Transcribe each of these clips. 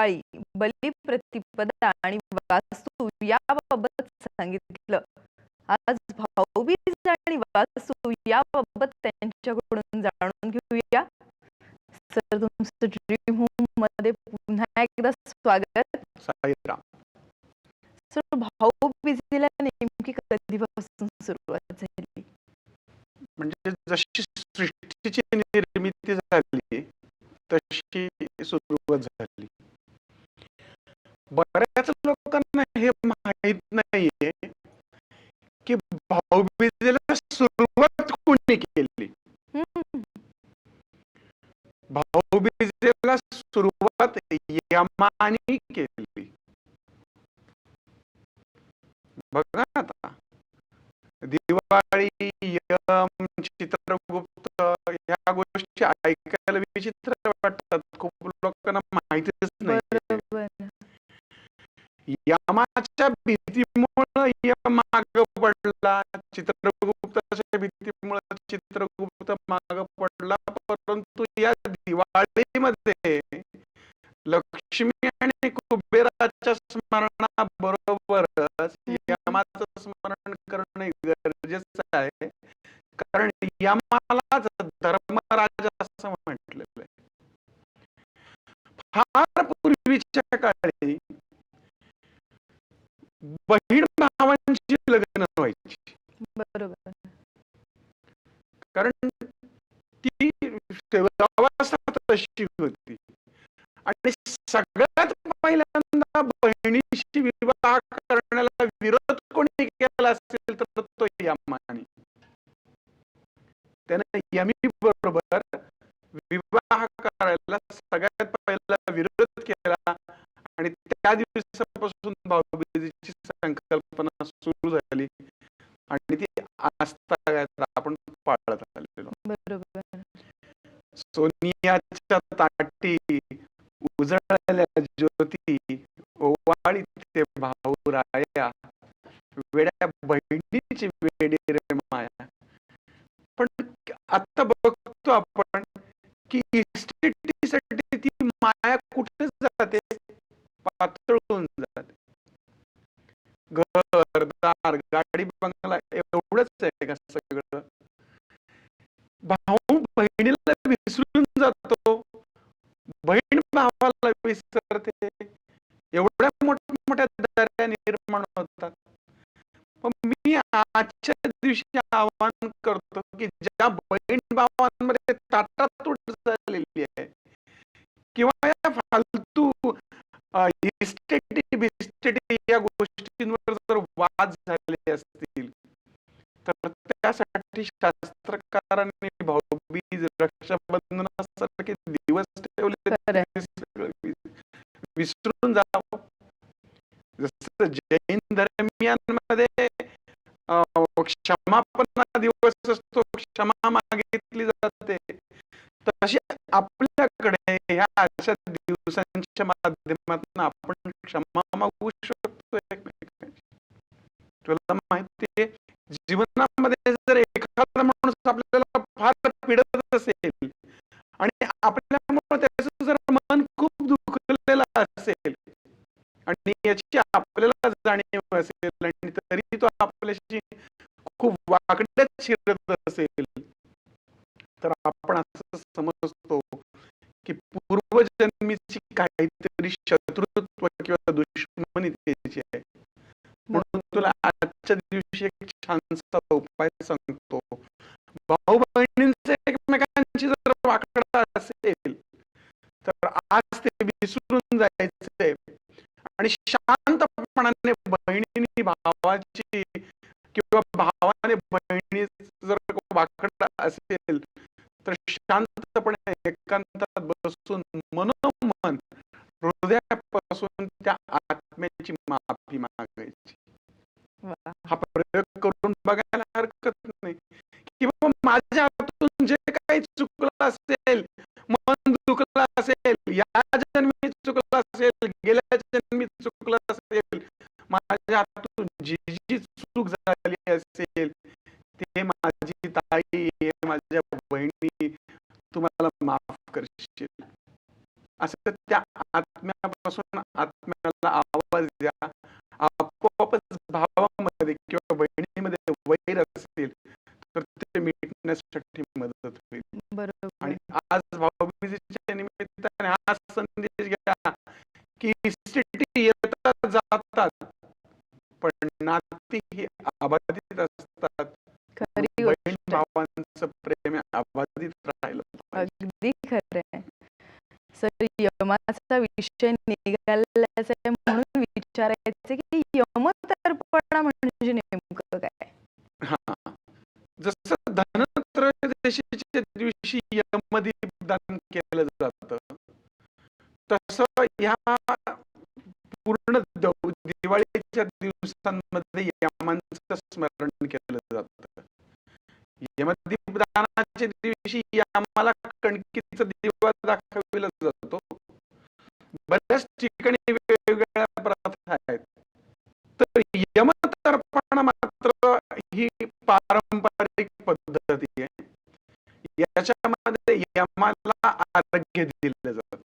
दिवाळी, बलिप्रतिपदा आणि वास्तू याबाबत सांगितलं. आज भाऊबीज आणि वास्तू याबाबत त्यांच्याकडून जाणून घेऊया. सर, तुमचं ड्रीम होम मध्ये पुन्हा एकदा स्वागत. साईराम. सर, भाऊबीजेला नेमकी कधीपासून सुरुवात झाली? म्हणजे जशी सृष्टीची निर्मिती झाली तशी सुरुवात झाली. बऱ्याच लोकांना हे माहित नाहीये की भाऊबीजेला सुरुवात कोणी केली. भाऊबीजेला सुरुवात यमाने केली. बघा आता, दिवाळी, यम, चित्रगुप्त या गोष्टी ऐकायला विचित्र वाटतात. खूप लोकांना माहितीच नाही. यमाच्या भीतीमुळे यम माग पडला, चित्रगुप्ताच्या भीतीमुळे चित्रगुप्त माग पडला. परंतु या दिवाळीमध्ये लक्ष्मी आणि कुबेराच्या स्मरणाबरोबरच यमाचं स्मरण करणे गरजेचं आहे. कारण यमालाच धर्मराज असं म्हटलेलं आहे. फार पूर्वीच्या काळी बहीण भावांची लग्न व्हायची. बरोबर. कारण ती व्यवस्था तशी होती. आणि सगळ्यात पहिल्यांदा बहिणीशी विवाह करण्याला विरोध कोणी केला असेल तर तो यमाने. त्याने यमी बरोबर विवाह करायला सगळ्यात पहिला विरोध केला आणि त्या दिवसापासून भाऊबीजेची संकल्पना सुरू झाली आणि ती आजतागायत आपण पाळत आलेलो. बरोबर. सोनियाच्या ताटी, उजळल्या ज्योती, ओवाळी ते भाऊ राया, वेड्या बहिणीची वेडी रे माया. पण आता बघतो आपण की इस्टेटीसाठी ती माया कुठे जाते? पातळून जाते. घरदार, गाडी, बंगला एवढंच आहे का सगळं? भाऊ बहिणीला विसरून जातो, बहीण भावाला विसरते. एवढ्या मोठ्या दऱ्या निर्माण होतात. पण मी आजच्या दिवशी आवाहन करतो की ज्या बहीण भावांमध्ये ताटातूट झालेली आहे किंवा या फालतू इस्टेटी बिस्टेटी या गोष्टींवर जर वाद झाले असतील तर त्यासाठी शास्त्रकारांनी भाऊबीज, रक्षाबंधनासारखे दिवस ठेवले. विसरून जावं. जसं जैन धर्मियांमध्ये क्षमापना दिवस असतो, क्षमा मागितली जाते, तशी आपल्याकडे ह्या अशा दिवसांच्या माध्यमातून आपण क्षमा मागू शकतो एकमेकांची. तुला माहितीये, जीवनामध्ये जर एखादा माणूस आपल्याला फार पीडत असेल आणि आपल्यामुळे त्याचं जर मन खूप दुखलेलं असेल आणि याची आपल्याला जाणीव असेल आणि तरी तो आपल्याशी खूप वाकड्यात शिरत असेल तर आपण असं समजतो की पूर्वजन्मीची काहीतरी शत्रुत्व किंवा दुश्मनी त्याची आहे. म्हणून तुला आजच्या दिवशी एक छानसा उपाय सांगतो. भाऊ बहिणींचे एकमेकांची जर वाकडा असेल तर आज ते विसरून जायचे आणि शांतपणाने बहिणीने भावाची किंवा भावाने बहिणीचं जर वाकडा असेल तर शांतपणे एकांतात बसून मनोमन हृदयापासून त्या आत्म्याची माफी मागायची. हा प्रयोग करून बघायला हरकत नाही. किंवा माझ्या हातून जे काही चुकलं असेल, मन दुखलं असेल, या जन्मी चुकलं असेल, गेल्या जन्मी चुकलं असेल, माझ्या हातून जी जी चूक झाली असेल ते माझी ताई, माझ्या बहिणी तुम्हाला माफ करशील असं त्या आत्म्यापासून मनापासून आत्म्याला आवाज द्या. आपोआपच भावामध्ये किंवा बहिणीमध्ये वैर असेल, तर ते मिटण्यासाठी मदत होईल. आणि बरोबर. आज भाऊबीजेच्या निमित्ताने हा संदेश घ्या, की सिटी येतात जातात, पण नाती ही अबाधित असतात. खरी बहीण गोष्ट आहे. भावांचं प्रेम हे अबाधित राहिलं पाहिजे. अगदी खरं आहे. सर यमाचा विषय निघालाच आहे म्हणून विचारायचं की यमतर्पणा म्हणजे नेमकं काय? हां. जसं धनत्रयोदशीच्या दिवशी यमदीपदान केलं जातं, तसं ह्या पूर्ण दिवाळीच्या दिवसांमध्ये यमांचं स्मरण केलं जातं. यमदीपदानाच्या दिवशी यमाला कणकीचा दिवा दाखविला जातो. बऱ्याच ठिकाणी वेगवेगळ्या प्रथा आहेत. तर यमतर्पण मात्र ही पारंपरिक पद्धती आहे. याच्यामध्ये यमाला आरोग्य दिलं जातं.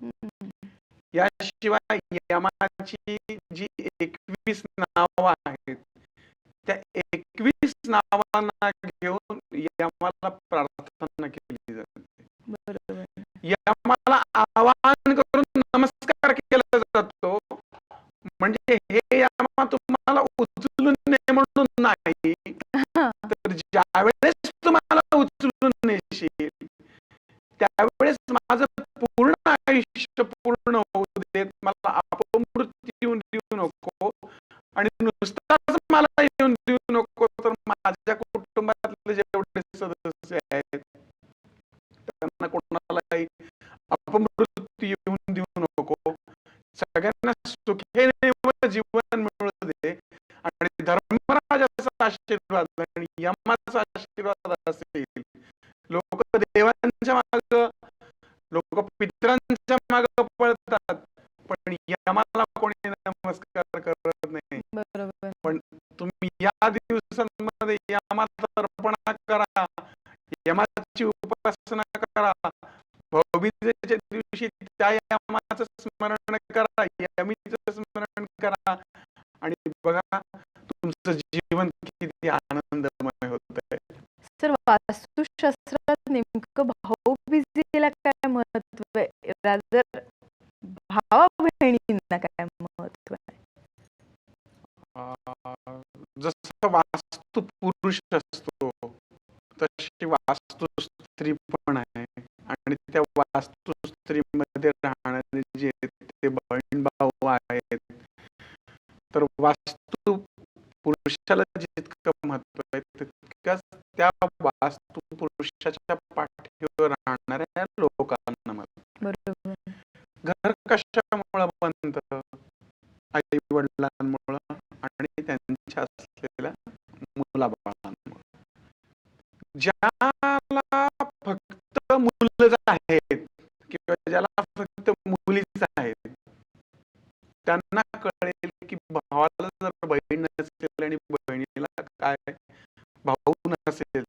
हं. याशिवाय यमाची जी 21 नावं आहेत, त्या 21 नावांना घेऊन यमाला प्रार्थना केली जाते. बरोबर. यमाला आवाहन करून नमस्कार केला जातो. म्हणजे हे यमा तुम्हाला उचलून ने म्हणून नाही, हां. तर ज्यावेळेस तुम्हाला उचलून नेशील, त्यावेळेस माझं पूर्ण आयुष्य पूर्ण होऊ देत. मला अपमृत्यू येऊन देऊ नको आणि नुसताच मला येऊन देऊ नको, तर माझ्या कुटुंबातले जेवढे सदस्य आहेत, त्यांना कोणालाही अपमृत्यू येऊन देऊ नको. सगळ्यांना सुखीने जीवन मिळू दे आणि धर्मराजाचा आशीर्वाद आणि यमाचा आशीर्वाद असेल. लोक देवांच्या माग, लोक पितरांच्या माग पळतात, पण यमाला कोणी नमस्कार करत नाही. बरोबर. पण तुम्ही या दिवसांमध्ये यमाला तर्पणा करा, यमाची उपासना करा. भाऊबीजेच्या दिवशी त्या यमाचं स्मरण करा, यमीचं स्मरण करा आणि बघा तुमचं जीवन किती आनंदमय होतंय. सर वास्तुशास्त्रात नेमकं भाऊबीजेला काय महत्व आहे? रादर भावा-बहिणींना काय महत्व आहे? जसं वास्तू पुरुष असतो, तशी वास्तू स्त्री पण आहे आणि त्या वास्तू स्त्रीमध्ये राहणारे जे ते बहीण भाऊ आहेत, तर वास्तू पुरुषाला जितकं महत्व आहे, तितकंच त्या वास्तू पुरुषाच्या पाठीवर राहणाऱ्या लोकांना महत्व. बरोबर. घर कशामुळं बनतं? आई वडिलांमुळं आणि त्यांच्या असलेल्या मुलाबाळांमुळं. ज्याला फक्त मुलंच आहेत किंवा ज्याला फक्त मुलीच आहेत, त्यांना कळेल की भावाला जर बहीण नसेल आणि बहिणीला काय भाऊ नसेल,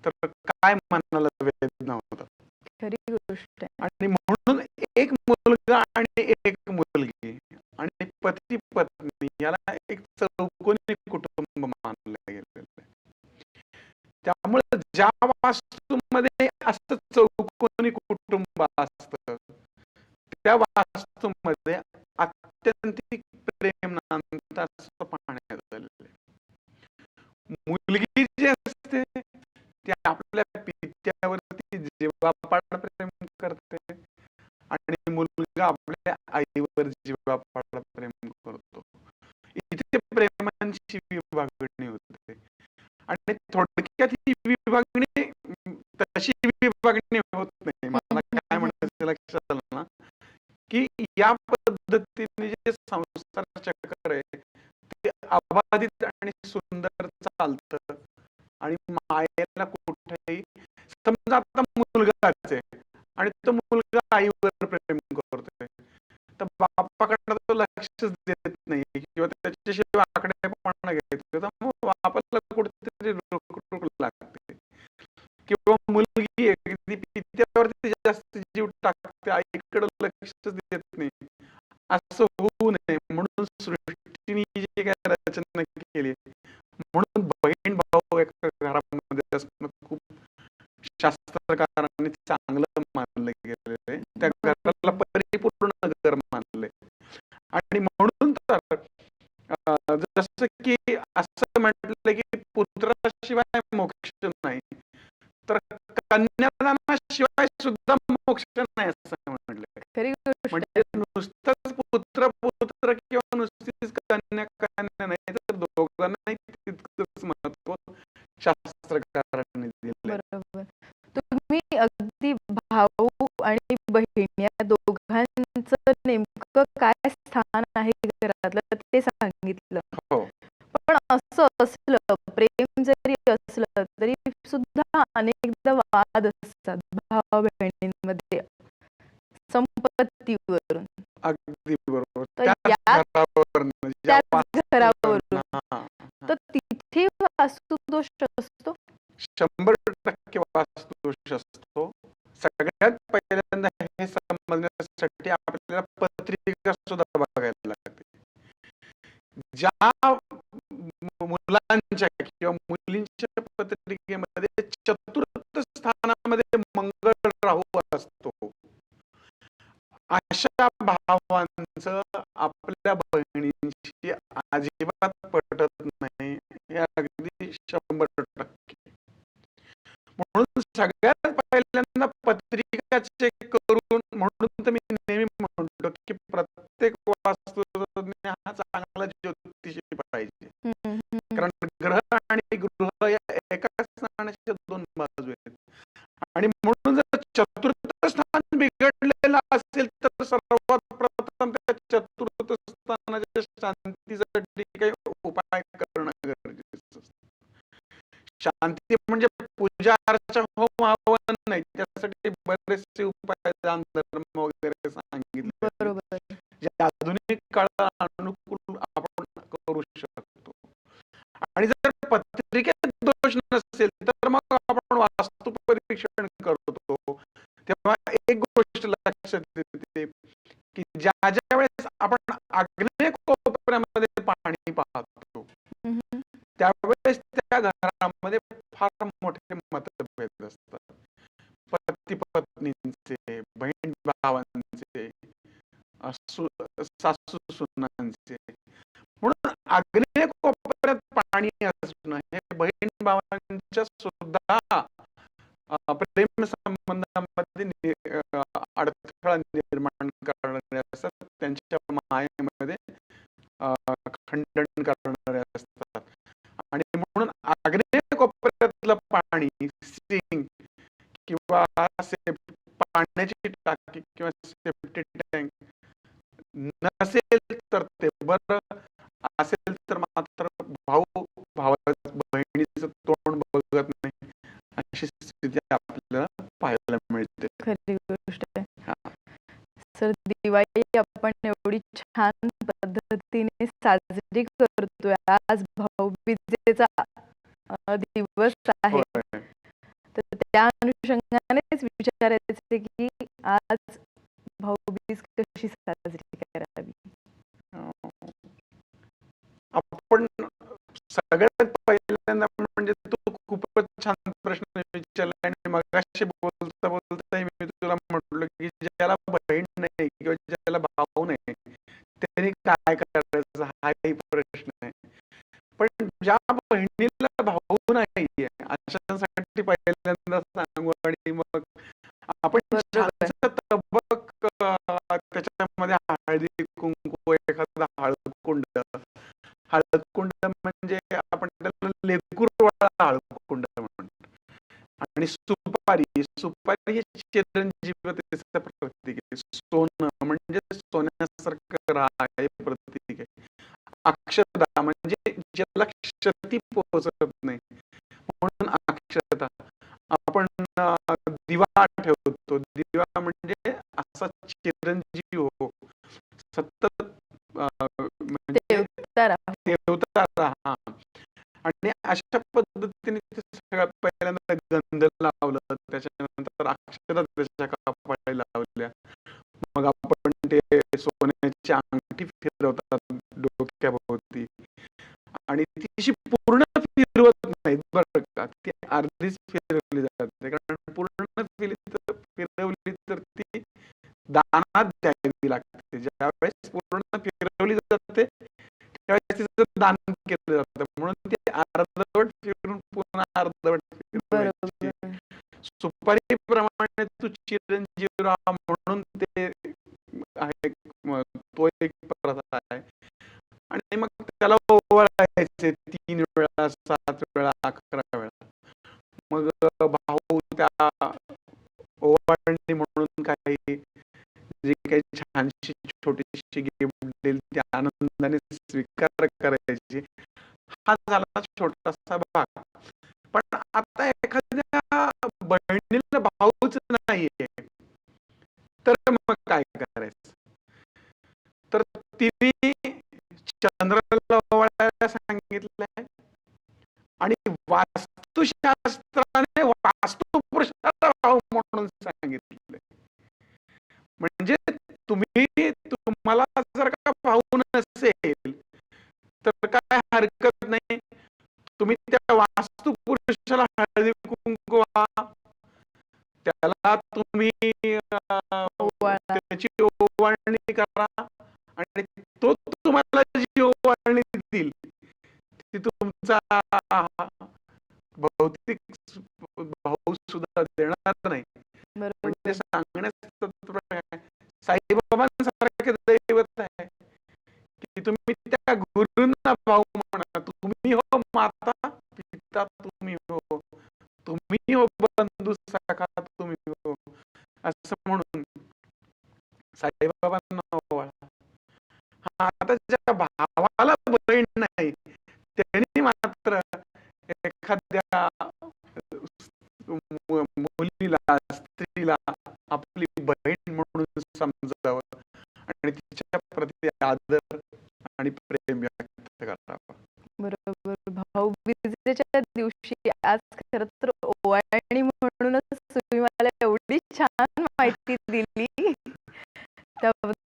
तर काय मनाला वेदना होतात. खरी गोष्ट आहे. आणि म्हणून एक मुलगा आणि एक मुलगी आणि पती पत्नी याला एक चौकोनी कुटुंब मानलं गेलेलं आहे. त्यामुळे ज्या वास्तूमध्ये असं चौकोनी कुटुंब असतं, त्या वास्तूमध्ये आत्यंतिक प्रेम नांदतं असं पाहण्यात आलेलं आहे. मुलगी जी असते ती आपल्या पित्यावरती जीवापाड प्रेम करते आणि मुलगा आपल्या आईवर जीवापाड प्रेम करतो. इथे प्रेमांची विभागणी होते आणि थोडक्यात ही विभागणी तशी विभागणी होत नाही. मला काय म्हणायचं लक्षात आलं ना, की या पद्धतीने जे संसार चक्र आहे ते अबाधित आणि सुंदर चालतं आणि मायेला कुठेही समजा आता मुलगाच आहे आणि तो मुलगा आईवर प्रेम करतोय, तर बापाकडे तो लक्षच देत नाही किंवा त्याच्याशिवाय आकडेपणा घेतो, तर मग बापाला कुठेतरी रोक लागते किंवा मुलगी आहे ती पित्यावरती जास्त जीव टाकते, आईकडे लक्षच देत नाही असं होऊ नये म्हणून सृष्टीने जी काही रचना केली, म्हणून बहीण भाऊ एका घरामध्ये असणं खूप शास्त्रकारांनी चांगलं मानलं गेलेलं आहे. त्या घराला बरोबर. परिपूर्ण घर मानलंय. आणि म्हणून तर जसं की असं म्हटलं की पुत्राशिवाय मोक्ष नाही, तर कन्यादानाशिवाय सुद्धा मोक्ष नाही असं म्हटलंय. खरी गोष्ट म्हणजे आहे. नुसतंच पुत्र पुत्र किंवा नुसतीच कन्या कन्या नाही, तर दोघांनाही तितकंच महत्व शास्त्रकारांनी दिलंय. बरोबर. तुम्ही अगदी भाऊ आणि बहीण या दोघांचं नेमकं काय स्थान आहे घरातलं ते सांगितलं. हो. पण असं असलं, प्रेम जरी असलं तरी सुद्धा अनेकदा वाद असतात भावा-बहिणींमध्ये संपत्तीवरून. अगदी बरोबर. तर त्याच यात घरावरनं ज्या त्याच वास्तूवरनं घरावरून हां, हां. तर तिथे वास्तुदोष असतो? 100% वास्तुदोष असतो. सगळ्यात पहिल्यांदा हे समजण्यासाठी आपल्याला पत्रिका सुद्धा बघायला लागते. ज्या मुलांच्या किंवा मुलींच्या पत्रिकेमध्ये चतुर्थ स्थानामध्ये मंगळ राहू असतो, अशा भावांचं आपल्या बहिणींशी अजिबात पटत नाही. हे अगदी 100%. म्हणून सगळ्यात पहिल्यांदा पत्रिका चेक करून, म्हणून तर मी नेहमी म्हणतो की प्रत्येक वास्तुतज्ञ हा चांगला ज्योतिषी पाहिजे. हं, हं. कारण ग्रह आणि गृह या एकाच नाण्याच्या दोन बाजू आहेत. आणि म्हणून जर चतुर्थ स्थान बिघडलेलं असेल तर सर्वात प्रथम त्या चतुर्थ स्थानाच्या शांतीसाठी काही उपाय करणं गरजेचं असतं. शांती म्हणजे पूजा अर्चा होम हवन नाही, त्यासाठी बरेचसे उपाय दान धर्म वगैरे सांगितले बरोबर. जे आधुनिक काळाला अनुकूल आपण करू शकतो. आणि जर पत्रिकेत दोष नसेल तर मग आपण वास्तु परीक्षण करतो, तेव्हा एक गोष्ट लक्षात येते की ज्या ज्या वेळेस आपण आग्नेय कोपऱ्यामध्ये पाणी पाहतो, हं, हं. त्यावेळेस त्या घरामध्ये फार मोठे मतभेद असतात. पती पत्नींचे, बहीण भावांचे, सासू सुनांचे. म्हणून आग्नेय कोपऱ्यात पाणी असणं हे बहीण भावांच्या सुद्धा प्रेम संबंधामध्ये अडथळा निर्माण करणारे असतात, त्यांच्या मायेमध्ये खंडन करणारे असतात. आणि म्हणून आग्नेय कोपऱ्यातलं पाणी, सिंक किंवा पाण्याची टाकी किंवा सेफ्टी टँक नसेल तर ते बरं, असेल तर मात्र भाऊ बहिणीचं तोंड बघत नाही, अशी स्थिती आपल्याला पाहायला मिळते. खरी गोष्ट आहे. हा. सर, दिवाळी आपण एवढी छान पद्धतीने साजरी करतोय. आज भाऊबीजेचा दिवस आहे. होय. तर त्या अनुषंगानेच विचारायचे की आज भाऊबीज कशी साजरी करावी? आपण सगळ्यात पहिल्यांदा म्हणजे तू खूपच छान प्रश्न विचारला. आणि मगाशी बोलता बोलता मी तुला म्हटलं की ज्याला बहीण नाही किंवा ज्याला भाऊ नाही त्यांनी काय करायचं, हाही प्रश्न आहे. पण ज्या बहिणीला भाऊ नाहीये अशांसाठी पहिल्यांदा सांगू, आणि मग आपण बरोबर. छानसं तबक त्याच्यामध्ये हळदी कुंकू, एखादा हळदकुंड. हळदकुंड म्हणजे आपण त्याला लेकूरवाळा हळदकुंड म्हणतो. आणि सुपारी, सुपारी हे चिरंजीवतेचं प्रतीक आहे. सोनं म्हणजे सोन्यासारखं राहा हे प्रतीक आहे. अक्षता म्हणजे ज्याला क्षती पोहोचत नाही, म्हणून अक्षता. आपण दिवा ठेवतो, दिवा म्हणजे असा चिरंजीव हो, सतत म्हणजे देवता राहो. ठेवता राहा. आणि अशा पद्धतीने ते सगळ्यात पहिल्यांदा गंध लावलं, त्याच्यानंतर अक्षता त्याच्या कपाळी लावल्या, मग आपण ते सोन्याची अंगठी फिरवतात डोक्याभोवती आणि ती अशी पूर्ण फिरवत नाहीत बरं का. ती अर्धीच फिरवली जाते. कारण पूर्ण फिरवली तर ती दानात द्यावी लागते. ज्यावेळेस पूर्ण फिरवली जाते त्यावेळेस तिचं दान केलं जातं. म्हणून ती अर्धवट फिरून पुन्हा अर्धवट फिरवायची. बरोबर. सुपारीप्रमाणे तू चिरंजीव राहा म्हणून ते आहे. तो एक प्रथा आहे. आणि मग त्याला ओवाळायचे 3 वेळा, 7 वेळा, 11 वेळा. मग भाऊ त्या ओवाळणी म्हणून काही जी काही छानशी छोटीशी गिफ्ट देईल ती आनंदाने स्वीकार करायची. हा झाला छोटासा भाग. पण आता एखाद्या बहिणीला भाऊच नाहीये, तर मग काय करायचं? तर तिने चंद्राला ओवाळायला सांगितलंय आणि वास्तुशास्त्राने वास्तुपुरुषाला भाऊ म्हणून सांगितलंय. म्हणजे तुम्हाला जर का भाऊ नसेल तर काय हरकत नाही. तुम्ही त्या वास्तुपुरुषाला हळदी कुंकू वाहा. त्याला तुम्ही ओवाळा. त्याची ओवाळणी करा आणि तो तुम्हाला जी ओवाळणी देईल ती तुमचा भौतिक भाऊ सुद्धा देणार नाही. म्हणजे बरोबर. सांगण्याचं तात्पर्य काय? साईबाबांसारखे दैवत आहे की तुम्ही त्या गुरूंना भाऊ म्हणा. तुम्ही हो माता पिता, तुम्ही हो बंधू सखा, तुम्ही हो असं म्हणून साईबाबांना ओवाळा. हा, आता ज्या भावाला बहीण नाही त्यांनी मात्र एखाद्या मुलीला, स्त्रीला आपली बहीण म्हणून समजावं आणि तिच्या प्रती आदर आणि प्रेम व्यक्त करावं. बरोबर. भाऊबीजेच्या दिवशी आज खरं तर ओवाळणी म्हणूनच तुम्ही मला एवढी छान माहिती दिली. त्याबद्दल